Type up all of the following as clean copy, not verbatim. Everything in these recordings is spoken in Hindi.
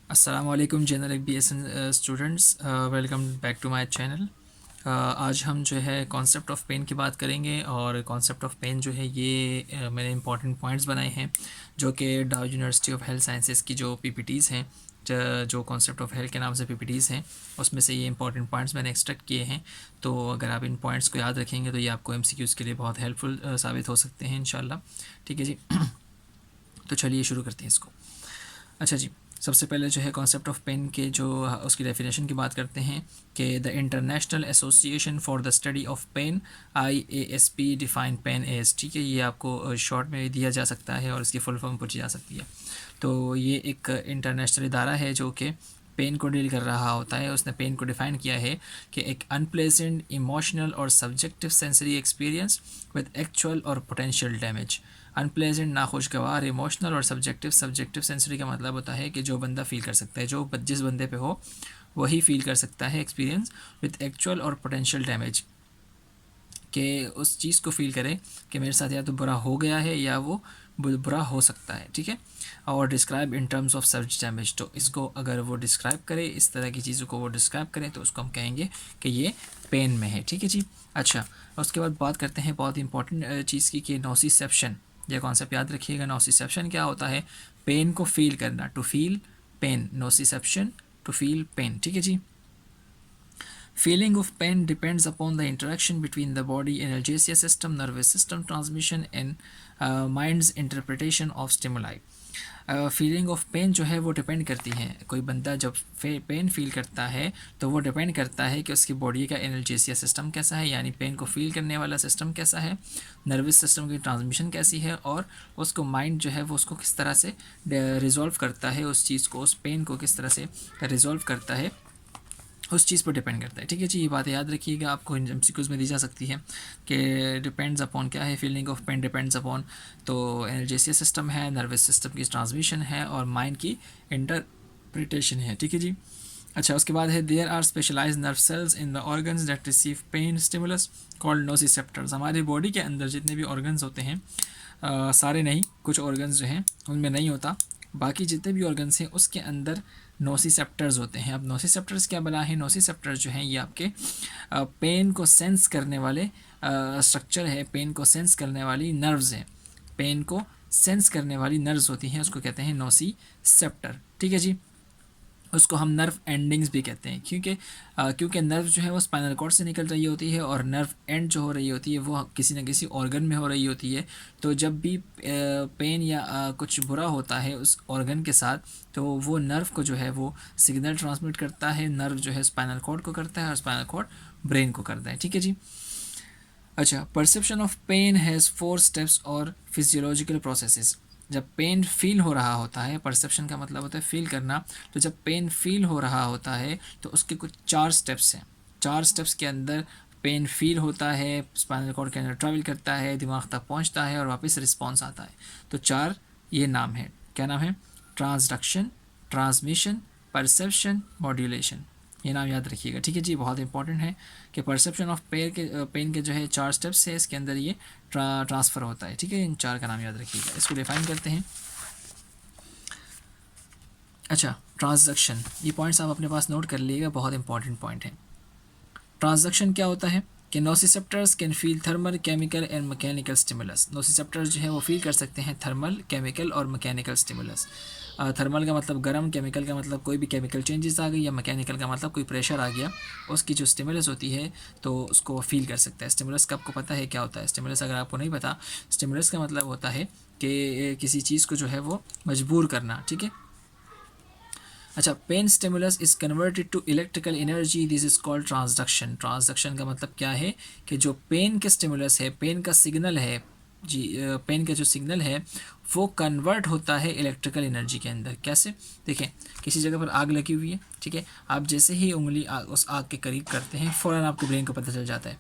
अस्सलाम वालेकुम generic BSN students, welcome back to my channel. आज हम जो है कॉन्सेप्ट ऑफ पेन की बात करेंगे और कॉन्सेप्ट ऑफ पेन जो है ये मैंने इंपॉर्टेंट पॉइंट्स बनाए हैं जो कि डाउ यूनिवर्सिटी ऑफ हेल्थ साइंसेस की जो PPTs हैं, जो कॉन्सेप्ट ऑफ हेल्थ के नाम से PPTs हैं, उसमें से ये इंपॉर्टेंट पॉइंट्स मैंने एक्सट्रैक्ट किए हैं। तो अगर आप इन पॉइंट्स को याद रखेंगे तो ये आपको MCQs के लिए बहुत हेल्पफुल साबित हो सकते हैं इंशाल्लाह। ठीक है जी। तो चलिए शुरू करते हैं इसको। अच्छा जी, सबसे पहले जो है कॉन्सेप्ट ऑफ पेन के जो उसकी डेफिनेशन की बात करते हैं कि the International Association for the Study of Pain IASP define pain as. ठीक है, ये आपको शॉर्ट में दिया जा सकता है और इसकी फुल फॉर्म पूछी जा सकती है। तो ये एक इंटरनेशनल इदारा है जो कि पेन को डील कर रहा होता है। उसने पेन को डिफ़ाइन किया है कि एक अनप्लेजेंट इमोशनल और subjective sensory experience with actual और पोटेंशियल डैमेज। अनप्लेजेंट नाखुशगवार, इमोशनल और सब्जेक्टिव सेंसरी का मतलब होता है कि जो बंदा फील कर सकता है, जो जिस बंदे पे हो वही फील कर सकता है एक्सपीरियंस विद एक्चुअल और पोटेंशियल डैमेज, कि उस चीज़ को फील करे कि मेरे साथ या तो बुरा हो गया है या वो बुरा हो सकता है। ठीक है, और describe in terms of such damage. तो इसको अगर वो डिस्क्राइब करे, इस तरह की चीज़ों को वो डिस्क्राइब करें तो उसको हम कहेंगे कि ये पेन में है। ठीक है जी। अच्छा, उसके बाद बात करते हैं बहुत इंपॉर्टेंट चीज़ की कि नोसिसेप्शन। यह कॉन्सेप्ट याद रखिएगा। नोसिसेप्शन क्या होता है? पेन को फील करना, to feel pain. Nociception, to feel pain. ठीक है जी। Feeling of pain depends upon the interaction between the body analgesia system, nervous system transmission and mind's interpretation of stimuli. Feeling of pain जो है वो डिपेंड करती है। कोई बंदा जब पेन फील करता है तो वो डिपेंड करता है कि उसकी बॉडी का एनाल्जेसिया सिस्टम कैसा है, यानी पेन को फील करने वाला सिस्टम कैसा है, नर्वस सिस्टम की ट्रांसमिशन कैसी है, और उसको माइंड जो है वो उसको किस तरह से रिजॉल्व करता है, उस चीज़ को, उस पेन को किस तरह से रिजॉल्व करता है, उस चीज़ पर डिपेंड करता है। ठीक है जी, ये बात याद रखिएगा, आपको MCQs में दी जा सकती है कि डिपेंड्स अपॉन क्या है। Feeling of pain depends upon, तो एनाल्जेसिया सिस्टम है, नर्वस सिस्टम की ट्रांसमिशन है और माइंड की इंटरप्रिटेशन है। ठीक है जी। अच्छा, उसके बाद है there are specialized nerve cells in the organs that receive pain stimulus called nociceptors. हमारी बॉडी के अंदर जितने भी ऑर्गन्स होते हैं, सारे नहीं, कुछ ऑर्गन्स जो हैं उनमें नहीं होता, बाकी जितने भी ऑर्गन्स हैं उसके अंदर नोसिसेप्टर्स होते हैं। अब नोसिसेप्टर्स क्या बना है? नोसिसेप्टर्स जो हैं ये आपके पेन को सेंस करने वाले स्ट्रक्चर है, पेन को सेंस करने वाली नर्व्स हैं। पेन को सेंस करने वाली नर्व्स होती हैं, उसको कहते हैं नोसिसेप्टर। ठीक है जी। उसको हम नर्व एंडिंग्स भी कहते हैं, क्योंकि नर्व जो है वो स्पाइनल कॉर्ड से निकल रही होती है और नर्व एंड जो हो रही होती है वो किसी न किसी ऑर्गन में हो रही होती है। तो जब भी पेन या कुछ बुरा होता है उस ऑर्गन के साथ, तो वो नर्व को जो है वो सिग्नल ट्रांसमिट करता है। नर्व जो है स्पाइनल कॉर्ड को करता है और स्पाइनल कॉर्ड ब्रेन को करता है। ठीक है जी। अच्छा, perception of pain has 4 steps और फिजियोलॉजिकल प्रोसेसेस। जब पेन फील हो रहा होता है, परसेप्शन का मतलब होता है फील करना, तो जब पेन फील हो रहा होता है तो उसके कुछ 4 स्टेप्स हैं। 4 स्टेप्स के अंदर पेन फील होता है, स्पाइनल कॉर्ड के अंदर ट्रैवल करता है, दिमाग तक पहुंचता है और वापस रिस्पॉन्स आता है। तो 4 ये नाम है। क्या नाम है? Transduction, transmission, perception, modulation. ये नाम याद रखिएगा। ठीक है जी, बहुत इंपॉर्टेंट है कि परसेप्शन ऑफ पेन के जो है 4 स्टेप्स है, इसके अंदर ये ट्रांसफ़र होता है। ठीक है, इन 4 का नाम याद रखिएगा। इसको डिफाइन करते हैं। अच्छा, ट्रांसडक्शन, ये पॉइंट्स आप अपने पास नोट कर लीजिएगा, बहुत इंपॉर्टेंट पॉइंट है। ट्रांसडक्शन क्या होता है कि nociceptors can feel thermal, chemical and mechanical stimulus. Nociceptors जो है वो फील कर सकते हैं थर्मल, केमिकल और मैकेनिकल स्टिमुलस। थर्मल का मतलब गर्म, केमिकल का मतलब कोई भी केमिकल चेंजेस आ गई, या मैकेनिकल का मतलब कोई प्रेशर आ गया, उसकी जो स्टिमुलस होती है तो उसको फील कर सकता है। स्टिमुलस का आपको पता है क्या होता है? स्टिमुलस अगर आपको नहीं पता, स्टिमुलस का मतलब होता है कि किसी चीज़ को जो है वो मजबूर करना। ठीक है। अच्छा, pain stimulus is converted to electrical energy, this is called transduction. Transduction का मतलब क्या है कि जो पेन के स्टिमुलस है, पेन का सिग्नल है जी, पेन का जो सिग्नल है वो कन्वर्ट होता है इलेक्ट्रिकल एनर्जी के अंदर। कैसे? देखें, किसी जगह पर आग लगी हुई है, ठीक है, आप जैसे ही उंगली उस आग के करीब करते हैं, फ़ौरन आपके ब्रेन को पता चल जाता है।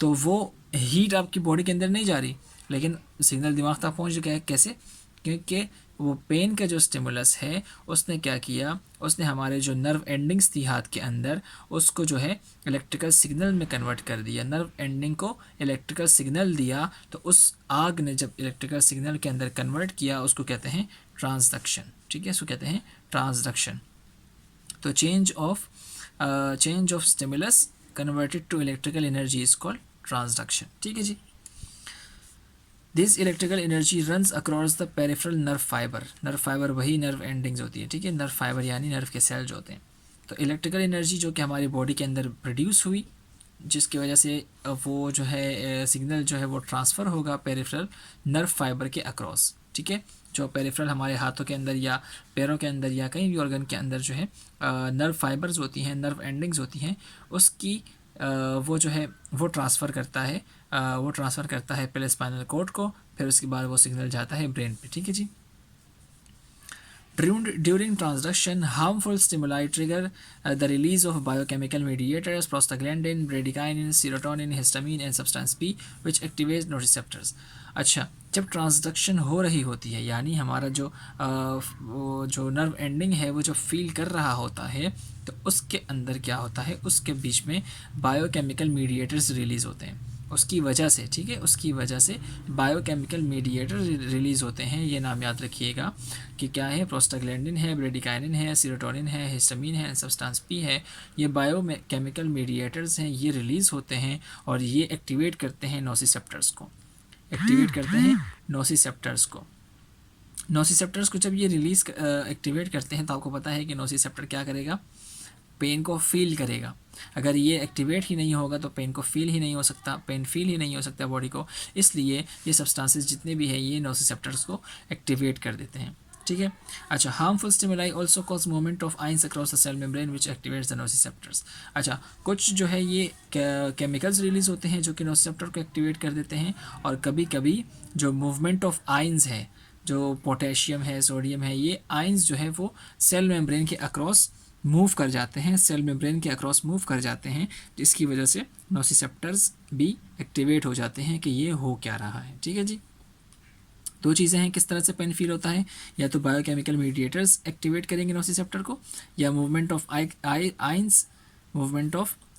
तो वो हीट आपकी बॉडी के अंदर नहीं जा रही, लेकिन सिग्नल दिमाग तक पहुंच गया है। कैसे? क्योंकि वो पेन का जो स्टिमुलस है उसने क्या किया, उसने हमारे जो नर्व एंडिंग्स थी हाथ के अंदर, उसको जो है इलेक्ट्रिकल सिग्नल में कन्वर्ट कर दिया। नर्व एंडिंग को इलेक्ट्रिकल सिग्नल दिया, तो उस आग ने जब इलेक्ट्रिकल सिग्नल के अंदर कन्वर्ट किया, उसको कहते हैं ट्रांसडक्शन। ठीक है, इसको कहते हैं ट्रांसडक्शन। तो change of stimulus converted to electrical energy is called transduction. ठीक है जी। This electrical energy runs across the peripheral nerve fibre वही नर्व एंडिंग्स होती है। ठीक है, नर्व फाइबर यानी नर्व के सेल जो होते हैं। तो इलेक्ट्रिकल एनर्जी जो कि हमारी बॉडी के अंदर प्रोड्यूस हुई, जिसकी वजह से वो जो है सिग्नल जो है वो ट्रांसफ़र होगा पेरिफेरल नर्व फाइबर के अक्रॉस। ठीक है, जो पेरिफेरल हमारे हाथों के अंदर या पैरों के अंदर या कहीं भी ऑर्गन के अंदर जो है नर्व फाइबर्स होती हैं, नर्व एंडिंग्स होती हैं, उसकी वो जो है वो ट्रांसफ़र करता है पहले स्पाइनल कॉर्ड को, फिर उसके बाद वो सिग्नल जाता है ब्रेन पे। ठीक है जी। During transduction, harmful stimuli trigger the release of biochemical mediators, prostaglandin, bradykinin, serotonin, histamine and substance P, which activates nociceptors. अच्छा, जब ट्रांसडक्शन हो रही होती है यानी हमारा जो नर्व एंडिंग है वो जो फील कर रहा होता है, तो उसके अंदर क्या होता है, उसके बीच में बायोकेमिकल मीडिएटर्स रिलीज़ होते हैं उसकी वजह से। ठीक है, उसकी वजह से बायोकेमिकल मीडिएटर रिलीज़ होते हैं। ये नाम याद रखिएगा कि क्या है, प्रोस्टाग्लैंडिन है, ब्रेडिकाइनिन है, सीरोटोनिन है, हिस्टामिन है, सब्सटेंस पी है। ये बायोकेमिकल मीडिएटर्स हैं, ये रिलीज़ होते हैं और ये एक्टिवेट करते हैं नोसिसेप्टर्स को। नोसिसेप्टर्स को जब ये रिलीज़ एक्टिवेट करते हैं तो आपको पता है कि नोसिसेप्टर क्या करेगा, पेन को फील करेगा। अगर ये एक्टिवेट ही नहीं होगा तो पेन फील ही नहीं हो सकता बॉडी को। इसलिए ये सब्सटेंसेस जितने भी हैं ये नोसिसेप्टर्स को एक्टिवेट कर देते हैं। ठीक है। अच्छा, harmful stimuli also cause movement of ions across the cell membrane which activates the nociceptors. अच्छा, कुछ जो है ये केमिकल्स रिलीज होते हैं जो कि नोसिसेप्टर को एक्टिवेट कर देते हैं, और कभी कभी जो मूवमेंट ऑफ आइंस है, जो पोटेशियम है, सोडियम है, ये आइंस जो है वो सेल मेम्ब्रेन के अक्रॉस मूव कर जाते हैं, जिसकी वजह से नोसिसेप्टर्स भी एक्टिवेट हो जाते हैं कि ये हो क्या रहा है। ठीक है जी। दो चीज़ें हैं किस तरह से पेन फील होता है, या तो बायोकेमिकल मीडिएटर्स एक्टिवेट करेंगे नोसिसेप्टर को, या movement of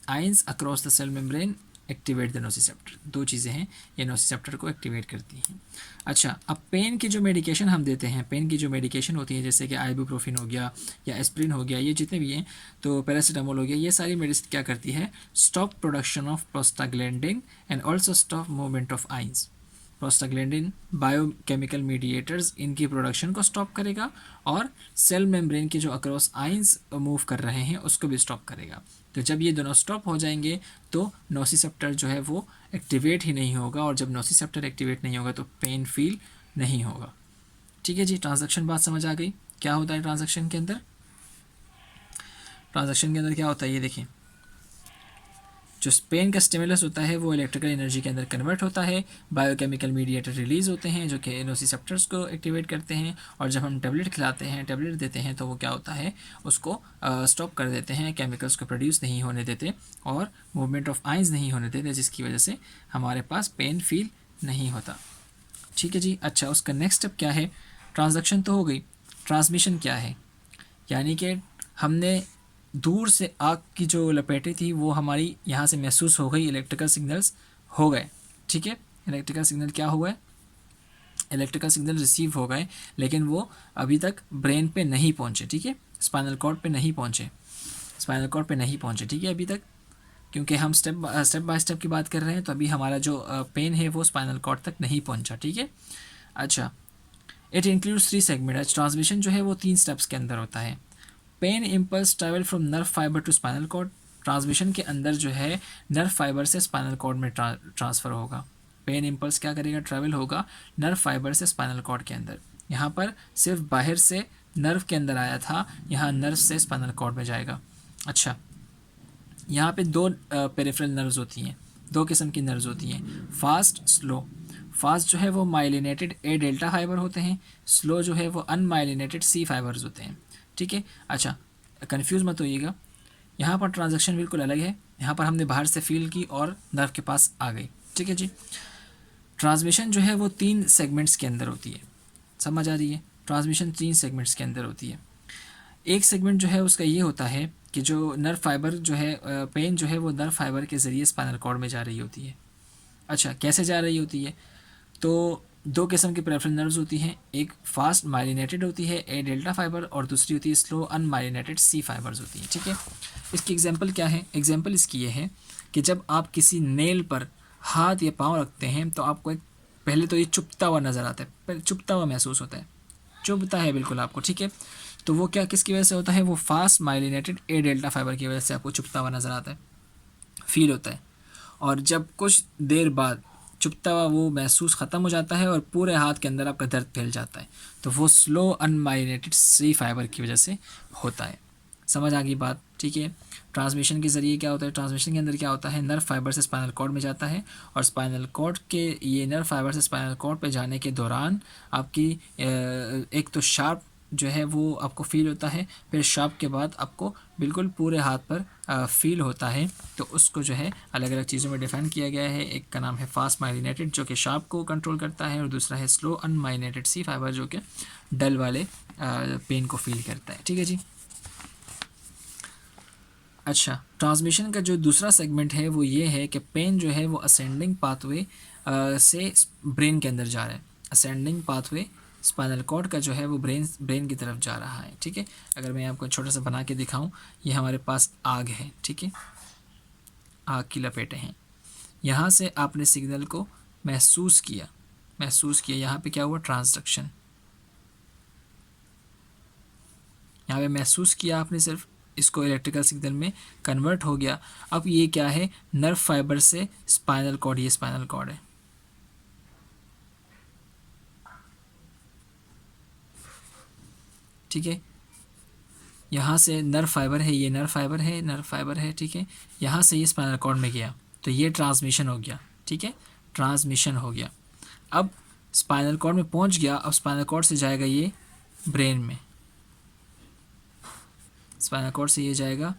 ions across the cell membrane activate the nociceptor. दो चीज़ें हैं ये नोसिसेप्टर को एक्टिवेट करती हैं। अच्छा, अब पेन की जो मेडिकेशन हम देते हैं, पेन की जो मेडिकेशन होती है जैसे कि आइबुप्रोफिन हो गया या एस्प्रिन हो गया, ये जितने भी हैं, तो पैरासीटामोल हो गया, ये सारी मेडिसिन क्या करती है, stop production of prostaglandin and also stop movement of ions. Prostaglandin biochemical mediators इनकी प्रोडक्शन को स्टॉप करेगा और सेल मेम्ब्रेन के जो अक्रॉस आइंस मूव कर रहे हैं उसको भी स्टॉप करेगा। तो जब ये दोनों स्टॉप हो जाएंगे तो नोसिसेप्टर जो है वो एक्टिवेट ही नहीं होगा, और जब नोसिसेप्टर एक्टिवेट नहीं होगा तो पेन फील नहीं होगा। ठीक है जी। ट्रांजैक्शन बात समझ आ गई, क्या होता है ट्रांजैक्शन के अंदर क्या होता है, ये देखिए, जो पेन का स्टिमुलस होता है वो इलेक्ट्रिकल एनर्जी के अंदर कन्वर्ट होता है, बायोकेमिकल मीडिएटर रिलीज़ होते हैं जो कि नोसिसेप्टर्स को एक्टिवेट करते हैं, और जब हम टैबलेट देते हैं तो वो क्या होता है, उसको स्टॉप कर देते हैं, केमिकल्स को प्रोड्यूस नहीं होने देते और मूवमेंट ऑफ आइंस नहीं होने देते, जिसकी वजह से हमारे पास पेन फील नहीं होता। ठीक है जी। अच्छा, उसका नेक्स्ट स्टेप क्या है, ट्रांसडक्शन तो हो गई, ट्रांसमिशन क्या है, यानी कि हमने दूर से आग की जो लपेटें थी वो हमारी यहाँ से महसूस हो गई, इलेक्ट्रिकल सिग्नल्स हो गए। ठीक है, इलेक्ट्रिकल सिग्नल क्या हुआ है, इलेक्ट्रिकल सिग्नल रिसीव हो गए, लेकिन वो अभी तक ब्रेन पे नहीं पहुँचे। ठीक है, स्पाइनल कॉर्ड पे नहीं पहुँचे, ठीक है अभी तक, क्योंकि हम स्टेप बाय स्टेप की बात कर रहे हैं, तो अभी हमारा जो पेन है वो स्पाइनल कॉर्ड तक नहीं पहुँचा। ठीक है। अच्छा, इट इंक्लूड्स 3 सेगमेंट। ट्रांसमिशन जो है वो 3 स्टेप्स के अंदर होता है। Pain impulse travel from nerve fibre to spinal cord. Transmission के अंदर जो है नर्व फाइबर से स्पाइनल कॉर्ड में ट्रांसफ़र होगा। पेन इम्पल्स क्या करेगा, ट्रैवल होगा नर्व फाइबर से स्पाइनल कॉर्ड के अंदर। यहाँ पर सिर्फ बाहर से नर्व के अंदर आया था, यहाँ नर्व से स्पाइनल कॉर्ड में जाएगा। अच्छा, यहाँ पे 2 पेरिफेरल नर्व्स होती हैं, 2 किस्म की नर्व्स होती हैं, फास्ट स्लो। फास्ट जो है वो माइलिनेटेड ए डेल्टा फाइबर होते हैं, स्लो जो है वो अनमाइलिनेटेड सी फाइबर्स होते हैं। ठीक है। अच्छा, कंफ्यूज मत होइएगा, यहाँ पर ट्रांजैक्शन बिल्कुल अलग है, यहाँ पर हमने बाहर से फील की और नर्व के पास आ गई। ठीक है जी। ट्रांसमिशन जो है वो 3 सेगमेंट्स के अंदर होती है, समझ आ रही है, ट्रांसमिशन 3 सेगमेंट्स के अंदर होती है। एक सेगमेंट जो है उसका ये होता है कि जो नर्व फाइबर जो है, पेन जो है वो नर्व फाइबर के ज़रिए स्पाइनल कॉर्ड में जा रही होती है। अच्छा, कैसे जा रही होती है, तो दो किस्म की पेरिफेरल नर्व्स होती हैं, एक फास्ट माइलिनेटेड होती है ए डेल्टा फाइबर और दूसरी होती है स्लो अनमाइलिनेटेड सी फाइबर्स होती हैं, ठीक है। इसकी एग्जांपल क्या है? एग्जांपल इसकी ये है कि जब आप किसी नेल पर हाथ या पाँव रखते हैं तो आपको एक पहले तो ये चुभता हुआ नज़र आता है, पहले चुभता हुआ महसूस होता है, चुभता है बिल्कुल आपको, ठीक है। तो वो क्या किसकी वजह से होता है? वो फास्ट माइलिनेटेड ए डेल्टा फाइबर की वजह से आपको चुभता हुआ नज़र आता है, फील होता है। और जब कुछ देर बाद चुभता हुआ वो महसूस ख़त्म हो जाता है और पूरे हाथ के अंदर आपका दर्द फैल जाता है, तो वो स्लो अनमाइलिनेटेड सी फाइबर की वजह से होता है। समझ आ गई बात, ठीक है। ट्रांसमिशन के ज़रिए क्या होता है? ट्रांसमिशन के अंदर क्या होता है? नर्व फाइबर से स्पाइनल कॉर्ड में जाता है और स्पाइनल कॉर्ड के ये नर्व फाइबर से स्पाइनल कॉर्ड पे जाने के दौरान आपकी एक तो शार्प जो है वो आपको फील होता है, फिर शार्प के बाद आपको बिल्कुल पूरे हाथ पर फील होता है। तो उसको जो है अलग अलग चीज़ों में डिफाइन किया गया है। एक का नाम है फास्ट माइलिनेटेड जो कि शार्प को कंट्रोल करता है और दूसरा है स्लो अनमाइलिनेटेड सी फाइबर जो कि डल वाले पेन को फील करता है, ठीक है जी। अच्छा, ट्रांसमिशन का जो दूसरा सेगमेंट है वो ये है कि पेन जो है वो असेंडिंग पाथवे से ब्रेन के अंदर जा रहा है। असेंडिंग पाथवे स्पाइनल कॉर्ड का जो है वो ब्रेन की तरफ जा रहा है, ठीक है। अगर मैं आपको छोटा सा बना के दिखाऊं, ये हमारे पास आग है, ठीक है, आग की लपेटें हैं। यहाँ से आपने सिग्नल को महसूस किया, यहाँ पे क्या हुआ? ट्रांसडक्शन। यहाँ पे महसूस किया आपने, सिर्फ इसको इलेक्ट्रिकल सिग्नल में कन्वर्ट हो गया। अब ये क्या है? नर्व फाइबर से स्पाइनल कॉर्ड, ये स्पाइनल कॉर्ड है, ठीक है। यहाँ से नर्व फाइबर है, ये नर्व फाइबर है, ठीक है। यहाँ से ये स्पाइनल कॉर्ड में गया तो ये ट्रांसमिशन हो गया, ठीक है, ट्रांसमिशन हो गया। अब स्पाइनल कॉर्ड में पहुँच गया, अब स्पाइनल कॉर्ड से जाएगा ये ब्रेन में, स्पाइनल कॉर्ड से ये जाएगा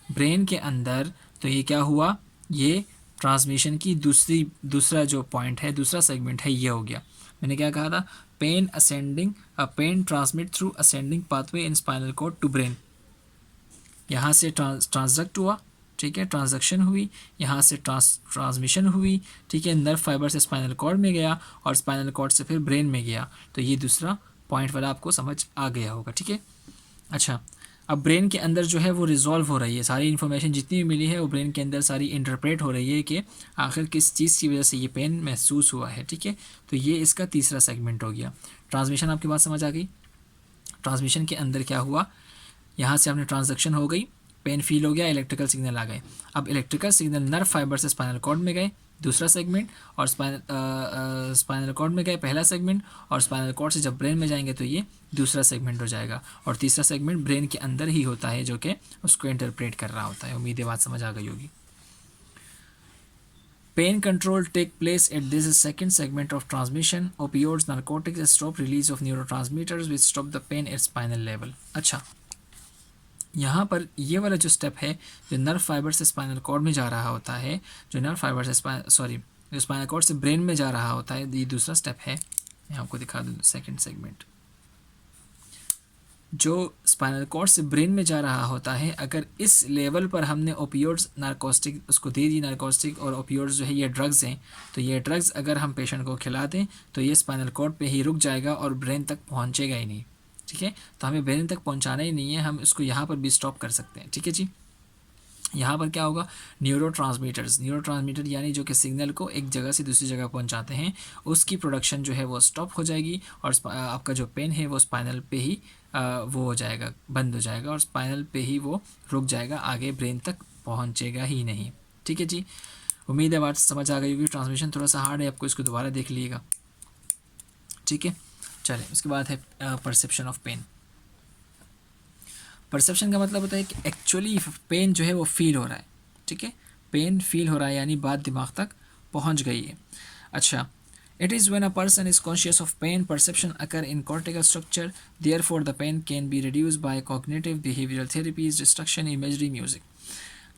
ब्रेन के अंदर। तो ये क्या हुआ? ये ट्रांसमिशन की दूसरा जो पॉइंट है, दूसरा सेगमेंट है, ये हो गया। मैंने क्या कहा था? Pain transmit through ascending pathway in spinal cord to brain. यहाँ से ट्रांसडक्ट हुआ, ठीक है, ट्रांजैक्शन हुई, यहाँ से ट्रांसमिशन हुई, ठीक है, नर्व फाइबर से स्पाइनल कॉर्ड में गया और स्पाइनल कॉर्ड से फिर ब्रेन में गया। तो ये दूसरा पॉइंट वाला आपको समझ आ गया होगा, ठीक है। अच्छा, अब ब्रेन के अंदर जो है वो रिजॉल्व हो रही है, सारी इन्फॉर्मेशन जितनी भी मिली है वो ब्रेन के अंदर सारी इंटरप्रेट हो रही है कि आखिर किस चीज़ की वजह से ये पेन महसूस हुआ है, ठीक है। तो ये इसका तीसरा सेगमेंट हो गया। ट्रांसमिशन आपकी बात समझ आ गई? ट्रांसमिशन के अंदर क्या हुआ? यहाँ से आपने ट्रांजैक्शन हो गई, पेन फील हो गया, इलेक्ट्रिकल सिग्नल आ गए। अब इलेक्ट्रिकल सिग्नल नर्व फाइबर से स्पाइनल कॉर्ड में गए, दूसरा सेगमेंट, और स्पाइनल कॉर्ड में गए पहला सेगमेंट, और स्पाइनल कॉर्ड से जब ब्रेन में जाएंगे तो ये दूसरा सेगमेंट हो जाएगा। और तीसरा सेगमेंट ब्रेन के अंदर ही होता है जो कि उसको इंटरप्रेट कर रहा होता है। उम्मीद है बात समझ आ गई होगी। Pain control take place at this second segment of transmission. Opioids, narcotics stop release of neurotransmitters which stop the pain at spinal level. अच्छा, यहाँ पर ये वाला जो स्टेप है जो नर्व फाइबर से स्पाइनल कॉर्ड में जा रहा होता है, जो नर्व फाइबर से जो स्पाइनल कॉर्ड से ब्रेन में जा रहा होता है, ये दूसरा स्टेप है। मैं आपको दिखा दूँ सेकंड सेगमेंट। जो स्पाइनल कॉर्ड से ब्रेन में जा रहा होता है, अगर इस लेवल पर हमने ओपियोड्स नार्कोस्टिक उसको दे दी, नार्कोस्टिक और ओपियोड्स जो है ये ड्रग्स हैं, तो ये ड्रग्स अगर हम पेशेंट को खिला दें तो ये स्पाइनल कॉर्ड पे ही रुक जाएगा और ब्रेन तक पहुंचेगा ही नहीं, ठीक है। तो हमें ब्रेन तक पहुंचाना ही नहीं है, हम इसको यहाँ पर भी स्टॉप कर सकते हैं, ठीक है जी। यहाँ पर क्या होगा? न्यूरोट्रांसमीटर यानी जो कि सिग्नल को एक जगह से दूसरी जगह पहुँचाते हैं, उसकी प्रोडक्शन जो है वो स्टॉप हो जाएगी और आपका जो पेन है वो स्पाइनल पे ही वो हो जाएगा, बंद हो जाएगा और स्पाइनल पे ही वो रुक जाएगा, आगे ब्रेन तक पहुँचेगा ही नहीं, ठीक है जी। उम्मीद है बात समझ आ गई होगी। ट्रांसमिशन थोड़ा सा हार्ड है, आपको इसको दोबारा देख लीजिएगा, ठीक है। चलिए, उसके बाद है परसेप्शन ऑफ पेन। परसेप्शन का मतलब होता है कि एक्चुअली पेन जो है वो फील हो रहा है, ठीक है, पेन फील हो रहा है यानी बात दिमाग तक पहुंच गई है। अच्छा, it is when a person is conscious of pain perception occur in cortical structure, therefore the pain can be reduced by cognitive behavioural therapies, distraction, imagery, music.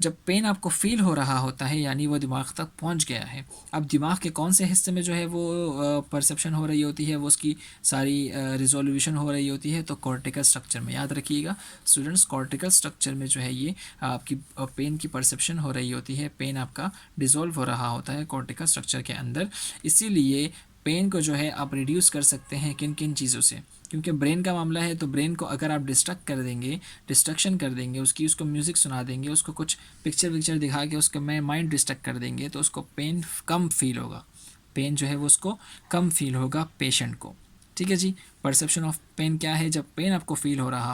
जब पेन आपको फील हो रहा होता है यानी वो दिमाग तक पहुंच गया है। अब दिमाग के कौन से हिस्से में जो है वो परसेप्शन हो रही होती है, वो उसकी सारी रिजोल्यूशन हो रही होती है, तो कॉर्टिकल स्ट्रक्चर में। याद रखिएगा स्टूडेंट्स, कॉर्टिकल स्ट्रक्चर में जो है ये आपकी पेन की परसेप्शन हो रही होती है, पेन आपका डिज़ोल्व हो रहा होता है कॉर्टिकल स्ट्रक्चर के अंदर। इसीलिए पेन को जो है आप रिड्यूस कर सकते हैं किन किन चीज़ों से, क्योंकि ब्रेन का मामला है तो ब्रेन को अगर आप डिस्ट्रक्शन कर देंगे उसको म्यूज़िक सुना देंगे, उसको कुछ पिक्चर दिखा के उसका माइंड डिस्ट्रैक्ट कर देंगे, तो उसको पेन कम फील होगा, पेन जो है वो उसको कम फील होगा पेशेंट को। ठीक है जी। परसेप्शन ऑफ पेन क्या है? जब पेन आपको फील हो रहा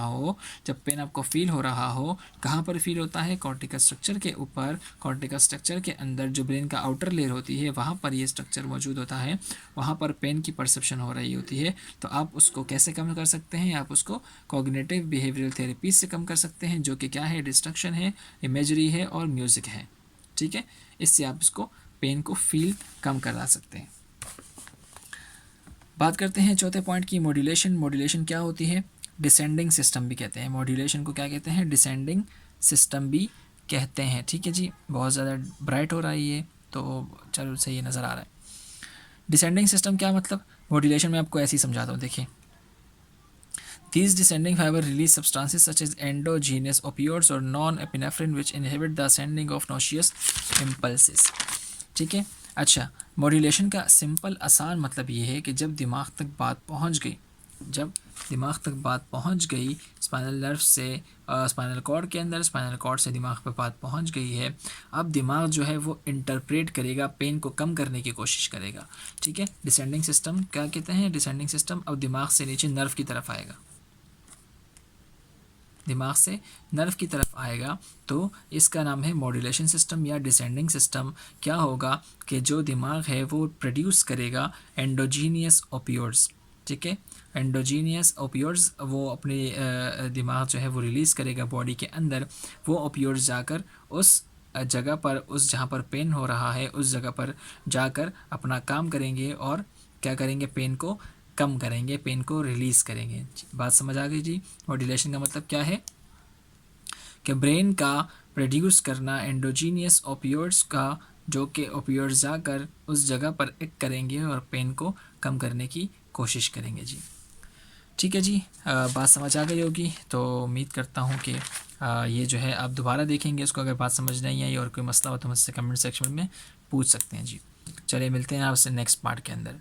हो, कहाँ पर फील होता है? कॉर्टिकल स्ट्रक्चर के ऊपर, कॉर्टिकल स्ट्रक्चर के अंदर जो ब्रेन का आउटर लेयर होती है वहाँ पर ये स्ट्रक्चर मौजूद होता है, वहाँ पर पेन की परसेप्शन हो रही होती है। तो आप उसको कैसे कम कर सकते हैं? आप उसको कॉग्निटिव बिहेवियरल थेरेपी से कम कर सकते हैं, जो कि क्या है? डिस्ट्रक्शन है, इमेजरी है और म्यूज़िक है। ठीक है, इससे आप इसको पेन को फील कम करा सकते हैं। बात करते हैं चौथे पॉइंट की, मॉड्यूलेशन। मॉड्यूलेशन क्या होती है? डिसेंडिंग सिस्टम भी कहते हैं मॉड्यूलेशन को। क्या कहते हैं? डिसेंडिंग सिस्टम भी कहते हैं। ठीक है जी। बहुत ज़्यादा ब्राइट हो रहा है ये, तो चलो सही नज़र आ रहा है। डिसेंडिंग सिस्टम क्या मतलब? मॉड्यूलेशन में आपको ऐसे ही समझाता हूँ, देखिए। These descending fiber release substances such as endogenous opioids or non-epinephrine which inhibit the ascending of nauseous impulses। ठीक है। अच्छा, मॉड्यूलेशन का सिंपल आसान मतलब ये है कि जब दिमाग तक बात पहुंच गई स्पाइनल नर्व से स्पाइनल कॉर्ड के अंदर, स्पाइनल कॉर्ड से दिमाग पे बात पहुंच गई है, अब दिमाग जो है वो इंटरप्रेट करेगा, पेन को कम करने की कोशिश करेगा। ठीक है। डिसेंडिंग सिस्टम क्या कहते हैं? डिसेंडिंग सिस्टम अब दिमाग से नीचे नर्व की तरफ आएगा, दिमाग से नर्व की तरफ आएगा, तो इसका नाम है मॉड्यूलेशन सिस्टम या डिसेंडिंग सिस्टम। क्या होगा कि जो दिमाग है वो प्रोड्यूस करेगा एंडोजीनियस ओपियोइड्स। ठीक है। एंडोजीनियस ओपियोइड्स वो अपने दिमाग जो है वो रिलीज़ करेगा बॉडी के अंदर। वो ओपियोइड्स जाकर उस जगह पर, उस जहाँ पर पेन हो रहा है उस जगह पर जाकर अपना काम करेंगे और क्या करेंगे? पेन को कम करेंगे, पेन को रिलीज़ करेंगे। बात समझ आ गई जी। मॉड्यूलेशन का मतलब क्या है? कि ब्रेन का प्रोड्यूस करना एंडोजीनियस ओपियोइड्स का, जो कि ओपियोइड्स जाकर उस जगह पर एक्ट करेंगे और पेन को कम करने की कोशिश करेंगे जी। ठीक है जी। बात समझ आ गई होगी, तो उम्मीद करता हूँ कि ये जो है आप दोबारा देखेंगे इसको। अगर बात समझ नहीं आई और कोई मसला हो तो मुझसे कमेंट सेक्शन में पूछ सकते हैं जी। चलिए मिलते हैं आपसे नेक्स्ट पार्ट के अंदर।